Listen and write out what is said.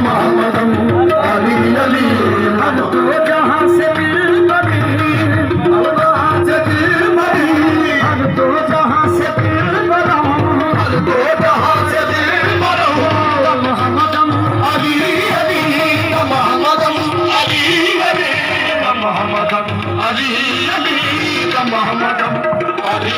मोहम्मदम अली अली हम तो जहां से दिल बनी हम तो जहां से दिल बना मोहम्मदम अली अली मोहम्मदम अली अली मोहम्मदम अली अली मोहम्मदम अली